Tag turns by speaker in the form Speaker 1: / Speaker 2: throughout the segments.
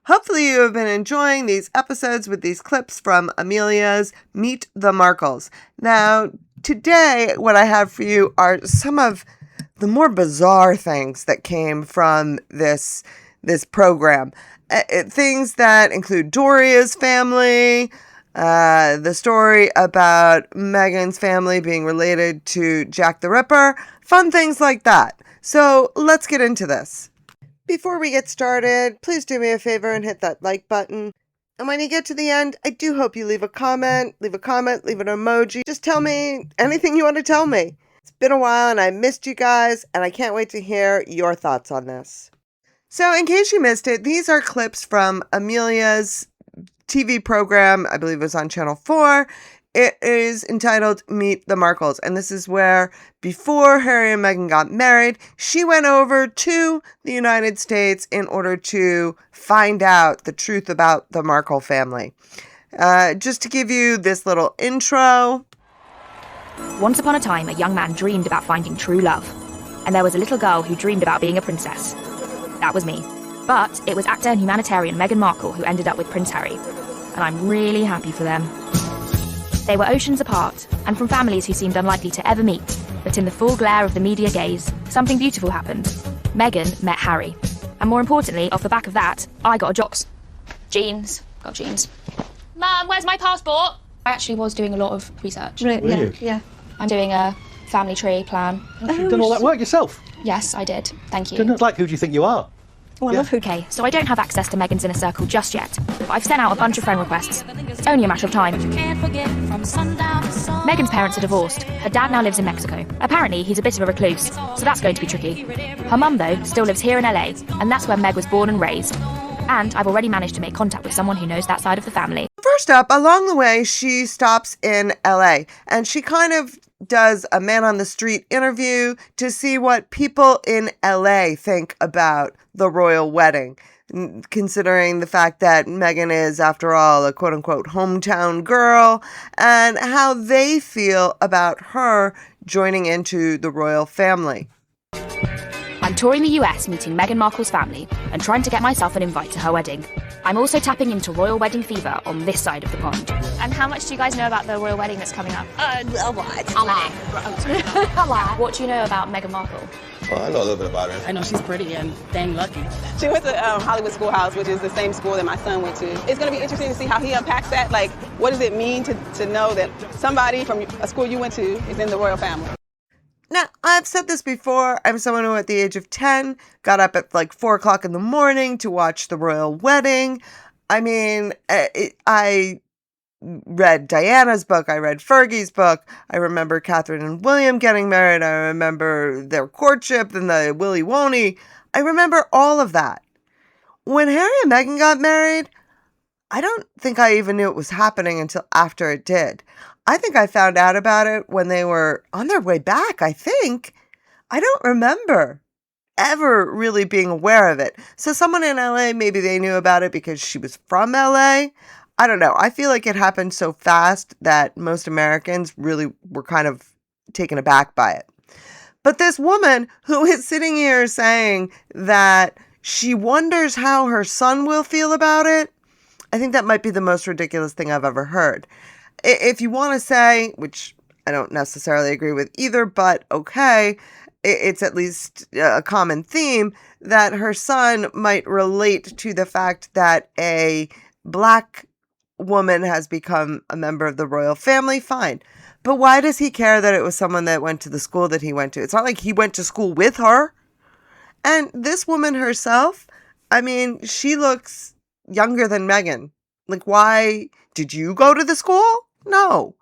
Speaker 1: Hopefully you have been enjoying these episodes with these clips from Amelia's Meet the Markles. Now, today what I have for you are some of the more bizarre things that came from this program. Things that include Doria's family, the story about Megan's family being related to Jack the Ripper, fun things like that. So let's get into this. Before we get started, please do me a favor and hit that like button. And when you get to the end, I do hope you leave a comment, leave an emoji. Just tell me anything you want to tell me. It's been a while and I missed you guys, and I can't wait to hear your thoughts on this. So in case you missed it, these are clips from Amelia's TV program. I believe it was on Channel 4. It is entitled Meet the Markles, and this is where, before Harry and Meghan got married, she went over to the United States in order to find out the truth about the Markle family. Just to give you this little intro.
Speaker 2: Once upon a time, a young man dreamed about finding true love, and there was a little girl who dreamed about being a princess. That was me. But it was actor and humanitarian Meghan Markle who ended up with Prince Harry, and I'm really happy for them. They were oceans apart, and from families who seemed unlikely to ever meet, but in the full glare of the media gaze, something beautiful happened. Meghan met Harry. And more importantly, off the back of that, I got a job. Jeans. Got jeans. Mum, where's my passport? I actually was doing a lot of research.
Speaker 3: Really?
Speaker 2: Yeah. I'm doing a family tree plan.
Speaker 3: You've done all that work yourself?
Speaker 2: Yes, I did. Thank you.
Speaker 3: Goodness, like, who do you think you are?
Speaker 2: Oh, I love who. Okay, so I don't have access to Meghan's inner circle just yet, but I've sent out a bunch of friend requests. It's only a matter of time. Meghan's parents are divorced. Her dad now lives in Mexico. Apparently, he's a bit of a recluse, so that's going to be tricky. Her mum, though, still lives here in LA, and that's where Meg was born and raised. And I've already managed to make contact with someone who knows that side of the family.
Speaker 1: First up, along the way, she stops in LA, and she kind of does a man on the street interview to see what people in LA think about the royal wedding, considering the fact that Meghan is, after all, a quote-unquote hometown girl, and how they feel about her joining into the royal family.
Speaker 2: I'm touring the US meeting Meghan Markle's family and trying to get myself an invite to her wedding. I'm also tapping into royal wedding fever on this side of the pond. And how much do you guys know about the royal wedding that's coming up?
Speaker 4: A lot. A lot.
Speaker 2: What do you know about Meghan Markle?
Speaker 5: Well, I know a little bit about her.
Speaker 6: I know she's pretty and dang lucky.
Speaker 4: She went to Hollywood Schoolhouse, which is the same school that my son went to. It's going to be interesting to see how he unpacks that. Like, what does it mean to know that somebody from a school you went to is in the royal family?
Speaker 1: Now, I've said this before. I'm someone who at the age of 10 got up at like 4 o'clock in the morning to watch the royal wedding. I mean, I read Diana's book. I read Fergie's book. I remember Catherine and William getting married. I remember their courtship and the Willy Woney. I remember all of that. When Harry and Meghan got married, I don't think I even knew it was happening until after it did. I think I found out about it when they were on their way back, I think. I don't remember ever really being aware of it. So someone in LA, maybe they knew about it because she was from LA. I don't know. I feel like it happened so fast that most Americans really were kind of taken aback by it. But this woman who is sitting here saying that she wonders how her son will feel about it, I think that might be the most ridiculous thing I've ever heard. If you want to say, which I don't necessarily agree with either, but okay, it's at least a common theme that her son might relate to the fact that a black woman has become a member of the royal family, fine. But why does he care that it was someone that went to the school that he went to? It's not like he went to school with her. And this woman herself, I mean, she looks younger than Meghan. Like, why? Did you go to the school? No.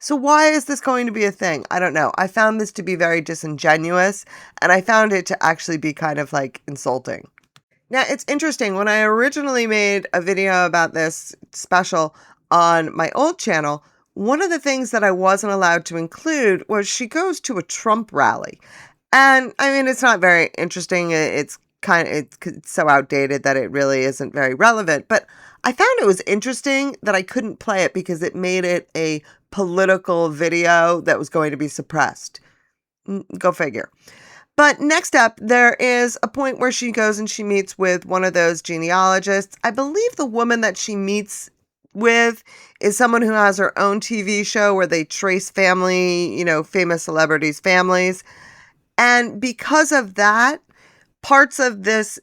Speaker 1: So why is this going to be a thing? I don't know. I found this to be very disingenuous, and I found it to actually be kind of like insulting. Now, it's interesting. When I originally made a video about this special on my old channel, one of the things that I wasn't allowed to include was she goes to a Trump rally. And I mean, it's not very interesting. It's so outdated that it really isn't very relevant. But I found it was interesting that I couldn't play it because it made it a political video that was going to be suppressed. Go figure. But next up, there is a point where she goes and she meets with one of those genealogists. I believe the woman that she meets with is someone who has her own TV show where they trace family, famous celebrities' families. And because of that, parts of this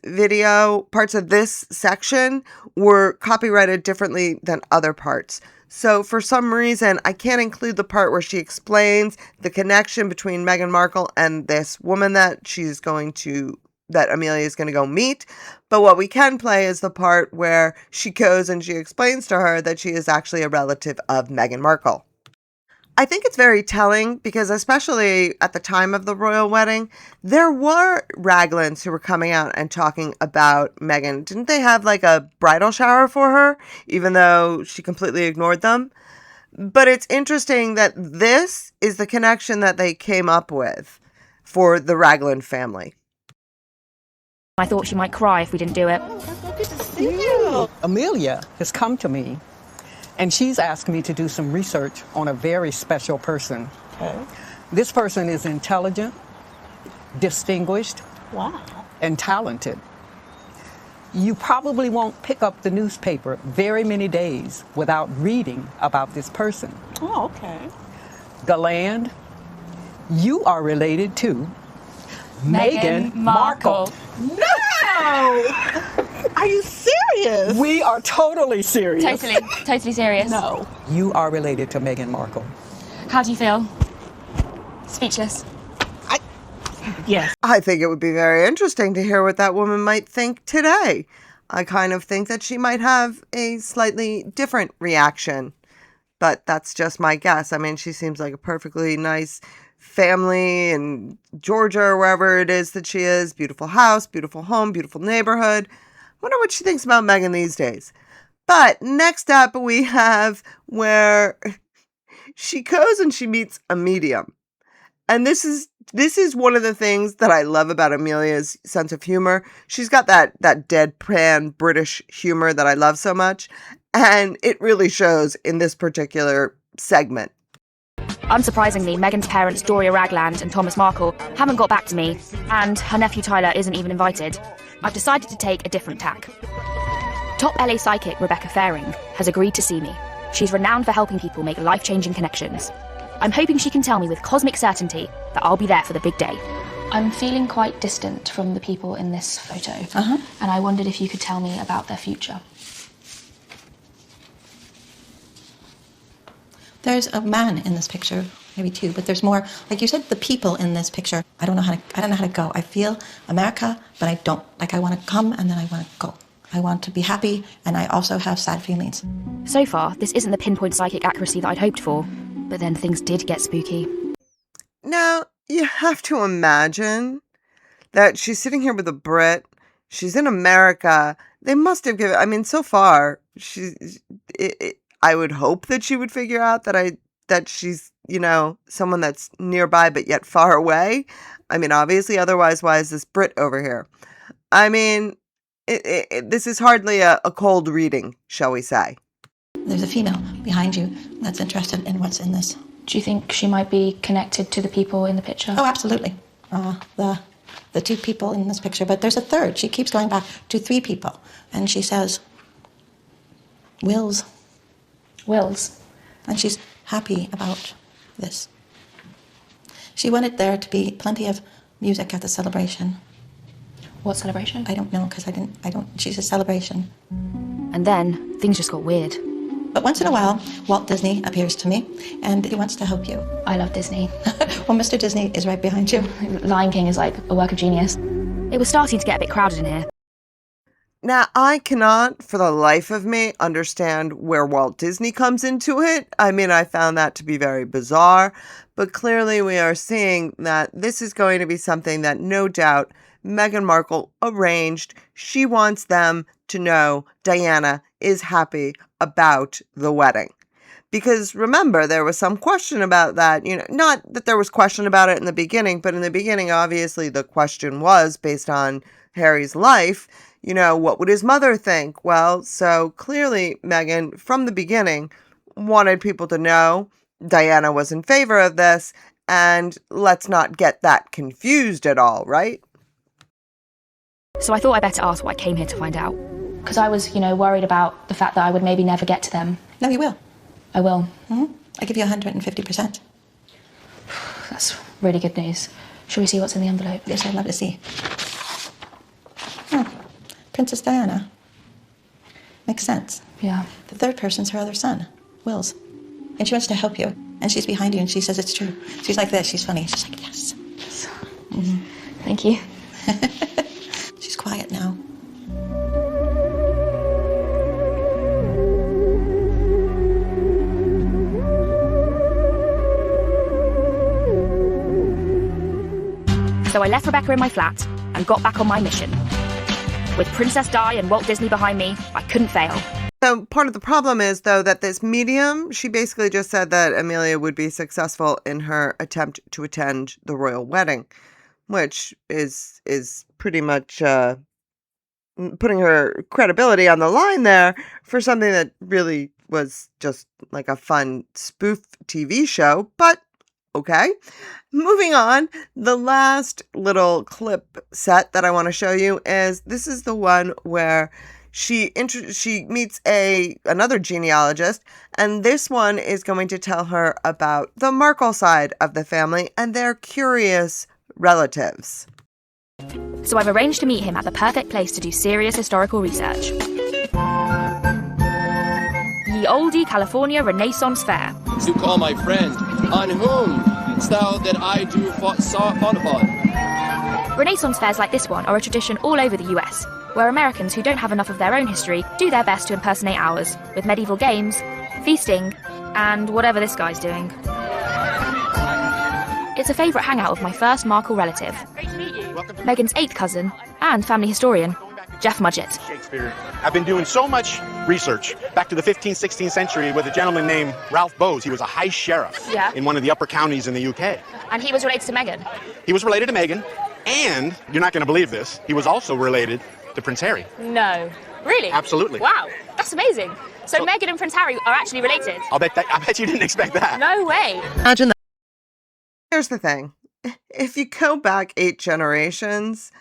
Speaker 1: section were copyrighted differently than other parts. So for some reason, I can't include the part where she explains the connection between Meghan Markle and this woman that Amelia is going to go meet. But what we can play is the part where she goes and she explains to her that she is actually a relative of Meghan Markle. I think it's very telling because especially at the time of the royal wedding, there were Raglands who were coming out and talking about Meghan. Didn't they have like a bridal shower for her, even though she completely ignored them? But it's interesting that this is the connection that they came up with for the Ragland family.
Speaker 2: I thought she might cry if we didn't do it.
Speaker 5: Amelia has come to me, and she's asked me to do some research on a very special person.
Speaker 6: Okay.
Speaker 5: This person is intelligent, distinguished,
Speaker 6: Wow.
Speaker 5: and talented. You probably won't pick up the newspaper very many days without reading about this person.
Speaker 6: Oh, okay.
Speaker 5: Galand, you are related to Meghan Markle.
Speaker 6: No! Are you serious?
Speaker 5: We are totally serious.
Speaker 2: Totally serious.
Speaker 6: No.
Speaker 5: You are related to Meghan Markle.
Speaker 2: How do you feel? Speechless.
Speaker 6: Yes.
Speaker 1: I think it would be very interesting to hear what that woman might think today. I kind of think that she might have a slightly different reaction, but that's just my guess. I mean, she seems like a perfectly nice family in Georgia or wherever it is that she is. Beautiful house, beautiful home, beautiful neighborhood. Wonder what she thinks about Meghan these days. But next up we have where she goes and she meets a medium. And this is one of the things that I love about Amelia's sense of humor. She's got that deadpan British humor that I love so much. And it really shows in this particular segment.
Speaker 2: Unsurprisingly, Meghan's parents, Doria Ragland and Thomas Markle, haven't got back to me, and her nephew Tyler isn't even invited. I've decided to take a different tack. Top LA psychic Rebecca Faring has agreed to see me. She's renowned for helping people make life-changing connections. I'm hoping she can tell me with cosmic certainty that I'll be there for the big day.
Speaker 7: I'm feeling quite distant from the people in this photo, and I wondered if you could tell me about their future.
Speaker 8: There's a man in this picture, maybe two, but there's more. Like you said, the people in this picture. I don't know how to go. I feel America, but I don't. Like I want to come and then I want to go. I want to be happy, and I also have sad feelings.
Speaker 2: So far, this isn't the pinpoint psychic accuracy that I'd hoped for, but then things did get spooky.
Speaker 1: Now, you have to imagine that she's sitting here with a Brit. She's in America. They must have given, I mean, so far, I would hope that she would figure out that she's, someone that's nearby but yet far away. I mean, obviously, otherwise, why is this Brit over here? I mean, this is hardly a cold reading, shall we say.
Speaker 8: There's a female behind you that's interested in what's in this.
Speaker 7: Do you think she might be connected to the people in the picture?
Speaker 8: Oh, absolutely. The two people in this picture, but there's a third. She keeps going back to three people, and she says, Wills.
Speaker 7: Wills.
Speaker 8: And she's happy about this. She wanted there to be plenty of music at the celebration.
Speaker 7: What celebration?
Speaker 8: I don't know, because she's a celebration.
Speaker 2: And then, things just got weird.
Speaker 8: But once in a while, Walt Disney appears to me, and he wants to help you.
Speaker 7: I love Disney.
Speaker 8: Well, Mr. Disney is right behind you.
Speaker 7: Lion King is like a work of genius.
Speaker 2: It was starting to get a bit crowded in here.
Speaker 1: Now, I cannot, for the life of me, understand where Walt Disney comes into it. I mean, I found that to be very bizarre, but clearly we are seeing that this is going to be something that no doubt Meghan Markle arranged. She wants them to know Diana is happy about the wedding. Because remember, there was some question about that, not that there was question about it in the beginning, but in the beginning, obviously, the question was based on Harry's life, what would his mother think? Well, so clearly Meghan, from the beginning, wanted people to know Diana was in favor of this, And let's not get that confused at all, right?
Speaker 2: So I thought I'd better ask what I came here to find out.
Speaker 7: Because I was, worried about the fact that I would maybe never get to them.
Speaker 8: No, you will.
Speaker 7: I will.
Speaker 8: I give you 150%.
Speaker 7: That's really good news. Shall we see what's in the envelope?
Speaker 8: Yes, I'd love to see. Princess Diana. Makes sense.
Speaker 7: Yeah.
Speaker 8: The third person's her other son, Will's. And she wants to help you. And she's behind you and she says it's true. She's like this, she's funny. She's like, yes.
Speaker 7: Thank you.
Speaker 8: She's quiet now.
Speaker 2: So I left Rebecca in my flat and got back on my mission. With Princess Di and Walt Disney behind me, I couldn't fail.
Speaker 1: So part of the problem is, though, that this medium, she basically just said that Amelia would be successful in her attempt to attend the royal wedding, which is pretty much putting her credibility on the line there for something that really was just like a fun spoof TV show. But okay, moving on. The last little clip set that I want to show you is, this is the one where she meets another genealogist, and this one is going to tell her about the Markle side of the family and their curious relatives.
Speaker 2: So I've arranged to meet him at the perfect place to do serious historical research. Ye Olde California Renaissance Fair.
Speaker 9: To call my friend, on whom style that I do fawn upon.
Speaker 2: Renaissance fairs like this one are a tradition all over the US, where Americans who don't have enough of their own history do their best to impersonate ours, with medieval games, feasting, and whatever this guy's doing. It's a favourite hangout of my first Markle relative, Meghan's 8th cousin and family historian, Jeff Mudgett.
Speaker 10: Shakespeare. I've been doing so much research back to the 15th, 16th century with a gentleman named Ralph Bowes. He was a high sheriff in one of the upper counties in the UK.
Speaker 2: And he was related to Meghan?
Speaker 10: He was related to Meghan, and, you're not going to believe this, he was also related to Prince Harry.
Speaker 2: No. Really?
Speaker 10: Absolutely.
Speaker 2: Wow, that's amazing. So Meghan and Prince Harry are actually related?
Speaker 10: I bet you didn't expect that.
Speaker 2: No way.
Speaker 1: Imagine that. Here's the thing. If you go back 8 generations,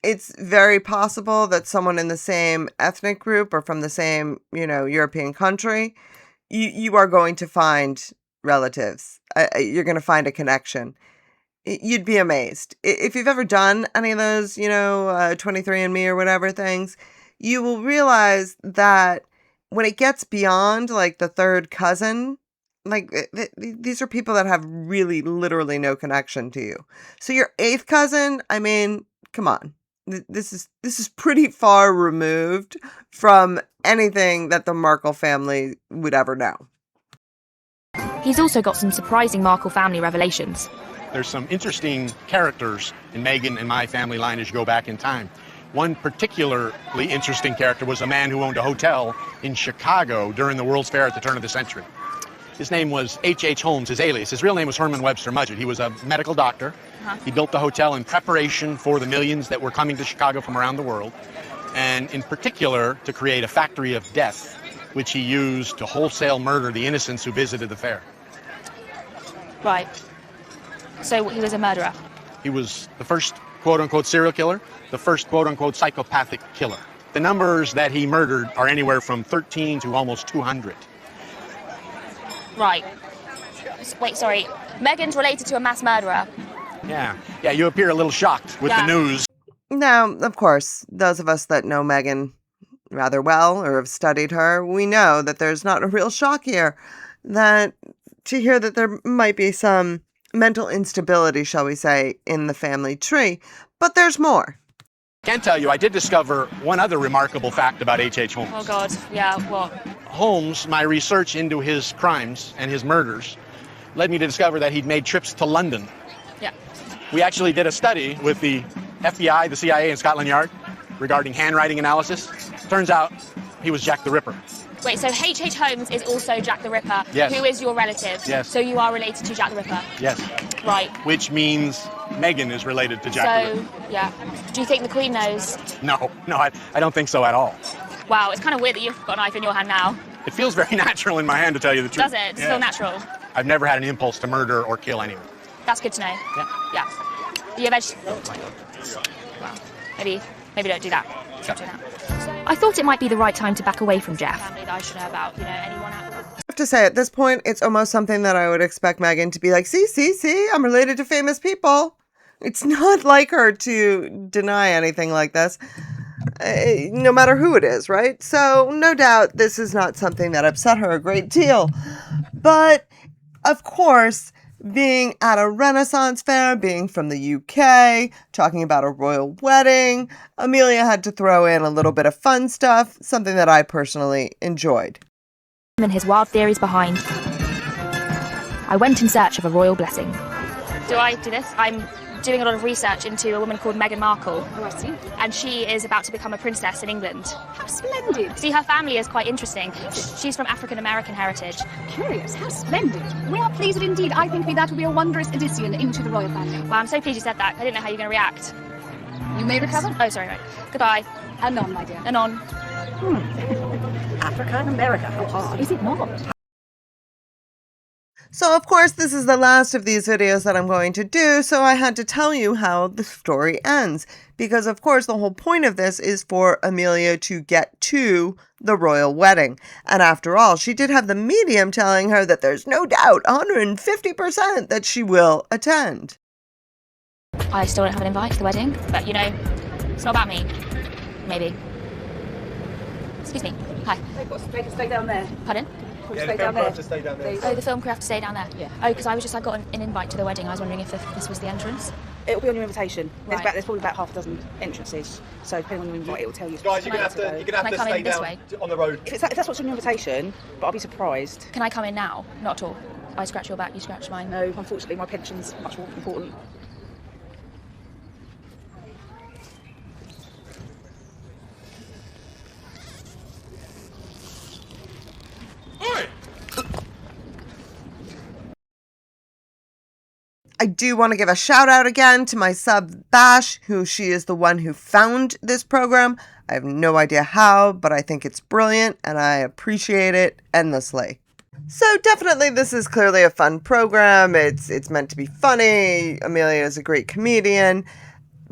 Speaker 1: it's very possible that someone in the same ethnic group or from the same, European country, you are going to find relatives. You're going to find a connection. You'd be amazed. If you've ever done any of those, 23andMe or whatever things, you will realize that when it gets beyond like the third cousin, like these are people that have really literally no connection to you. So your 8th cousin, I mean, come on. This is pretty far removed from anything that the Markle family would ever know.
Speaker 2: He's also got some surprising Markle family revelations.
Speaker 10: There's some interesting characters in Meghan and my family line as you go back in time. One particularly interesting character was a man who owned a hotel in Chicago during the World's Fair at the turn of the century. His name was H.H. Holmes, his alias. His real name was Herman Webster Mudgett. He was a medical doctor. He built the hotel in preparation for the millions that were coming to Chicago from around the world, and in particular to create a factory of death, which he used to wholesale murder the innocents who visited the fair.
Speaker 2: Right. So he was a murderer?
Speaker 10: He was the first quote-unquote serial killer, the first quote-unquote psychopathic killer. The numbers that he murdered are anywhere from 13 to almost 200.
Speaker 2: Right. Wait, sorry. Meghan's related to a mass murderer.
Speaker 10: Yeah, you appear a little shocked with the news.
Speaker 1: Now, of course, those of us that know Meghan rather well or have studied her, we know that there's not a real shock here. That to hear that there might be some mental instability, shall we say, in the family tree. But there's more.
Speaker 10: I can tell you, I did discover one other remarkable fact about H.H. Holmes.
Speaker 2: Oh, God. Yeah, what?
Speaker 10: Holmes, my research into his crimes and his murders, led me to discover that he'd made trips to London.
Speaker 2: Yeah.
Speaker 10: We actually did a study with the FBI, the CIA, and Scotland Yard regarding handwriting analysis. Turns out he was Jack the Ripper.
Speaker 2: Wait, so H.H. Holmes is also Jack the Ripper,
Speaker 10: yes.
Speaker 2: Who is your relative?
Speaker 10: Yes.
Speaker 2: So you are related to Jack the Ripper?
Speaker 10: Yes.
Speaker 2: Right.
Speaker 10: Which means Meghan is related to Jack the Ripper.
Speaker 2: Yeah. Do you think the Queen knows?
Speaker 10: No, I don't think so at all.
Speaker 2: Wow, it's kind of weird that you've got a knife in your hand now.
Speaker 10: It feels very natural in my hand, to tell you the truth.
Speaker 2: Does it? It's still natural?
Speaker 10: I've never had an impulse to murder or kill anyone.
Speaker 2: That's good to know. Yeah. Are you a vegetable? Well, maybe don't do that. Stop doing that. I thought it might be the right time to back away from Jeff. Family that I should know about, anyone else.
Speaker 1: I have to say, at this point, it's almost something that I would expect Megan to be like, see, I'm related to famous people. It's not like her to deny anything like this, no matter who it is, right? So no doubt this is not something that upset her a great deal. But, of course, being at a Renaissance fair, being from the UK, talking about a royal wedding, Amelia had to throw in a little bit of fun stuff, something that I personally enjoyed.
Speaker 2: And his wild theories behind. I went in search of a royal blessing. Do I do this? I'm doing a lot of research into a woman called Meghan Markle.
Speaker 11: Oh, I see.
Speaker 2: And she is about to become a princess in England.
Speaker 11: How splendid.
Speaker 2: See, her family is quite interesting. She's from African-American heritage.
Speaker 11: Curious, how splendid. We are pleased indeed. I think that will be a wondrous addition into the royal family.
Speaker 2: Well, I'm so pleased you said that. I didn't know how you were going to react.
Speaker 11: You may recover.
Speaker 2: Oh, sorry, right. Goodbye.
Speaker 11: Anon, my dear.
Speaker 2: Anon.
Speaker 11: Africa and America, how hard is it not?
Speaker 1: So, of course, this is the last of these videos that I'm going to do, so I had to tell you how the story ends. Because, of course, the whole point of this is for Amelia to get to the royal wedding. And after all, she did have the medium telling her that there's no doubt, 150%, that she will attend.
Speaker 2: I still don't have an invite to the wedding, but, it's not about me. Maybe. Excuse me. Hi.
Speaker 11: They can stay down there.
Speaker 2: Pardon?
Speaker 3: Yeah, the film crew have to stay down there.
Speaker 2: Oh, the film crew have to stay down there?
Speaker 11: Yeah.
Speaker 2: Oh, because I got an invite to the wedding. I was wondering if this was the entrance.
Speaker 11: It'll be on your invitation.
Speaker 2: Right.
Speaker 11: There's probably about half a dozen entrances. So depending on your invite, it will tell you.
Speaker 3: Guys, you're gonna have to stay down on the road.
Speaker 11: If that's what's on your invitation, but I'll be surprised.
Speaker 2: Can I come in now? Not at all. I scratch your back, you scratch mine.
Speaker 11: No, unfortunately, my pension's much more important.
Speaker 1: I do want to give a shout out again to my sub Bash, she is the one who found this program. I have no idea how, but I think it's brilliant and I appreciate it endlessly. So definitely this is clearly a fun program. It's meant to be funny. Amelia is a great comedian.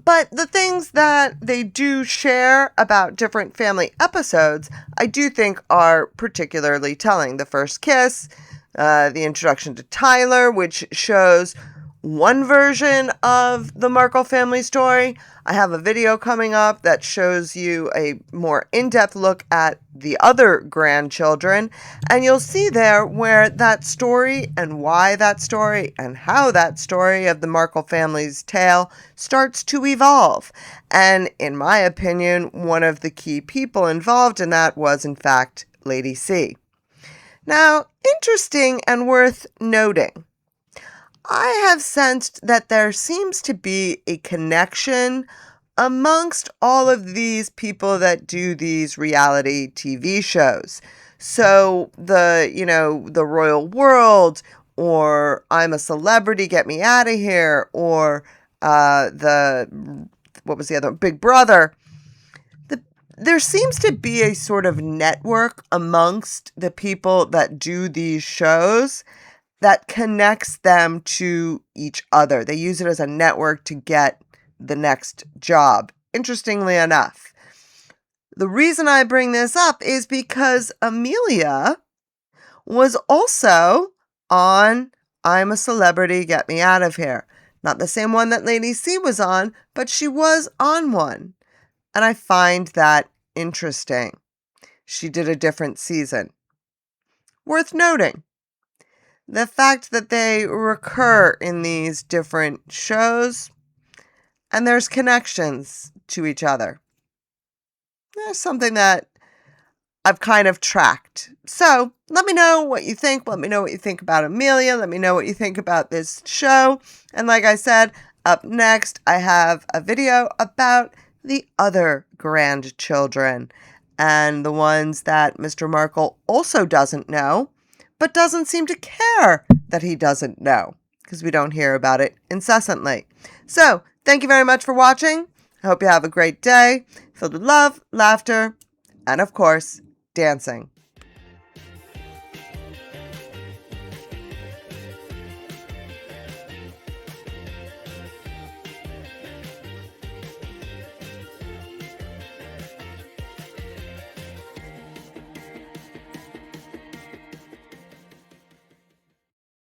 Speaker 1: But the things that they do share about different family episodes, I do think are particularly telling. The first kiss, the introduction to Tyler, which shows one version of the Markle family story. I have a video coming up that shows you a more in-depth look at the other grandchildren, and you'll see there where that story and why that story and how that story of the Markle family's tale starts to evolve. And in my opinion, one of the key people involved in that was, in fact, Lady C. Now, interesting and worth noting, I have sensed that there seems to be a connection amongst all of these people that do these reality TV shows. So the Royal World, or I'm a Celebrity, Get Me Out of Here, or what was the other, Big Brother. There seems to be a sort of network amongst the people that do these shows that connects them to each other. They use it as a network to get the next job, interestingly enough. The reason I bring this up is because Amelia was also on I'm a Celebrity, Get Me Out of Here. Not the same one that Lady C was on, but she was on one. And I find that interesting. She did a different season. Worth noting, the fact that they recur in these different shows and there's connections to each other. That's something that I've kind of tracked. So let me know what you think. Let me know what you think about Amelia. Let me know what you think about this show. And like I said, up next, I have a video about the other grandchildren and the ones that Mr. Markle also doesn't know, but doesn't seem to care that he doesn't know, because we don't hear about it incessantly. So, thank you very much for watching. I hope you have a great day, filled with love, laughter, and of course, dancing.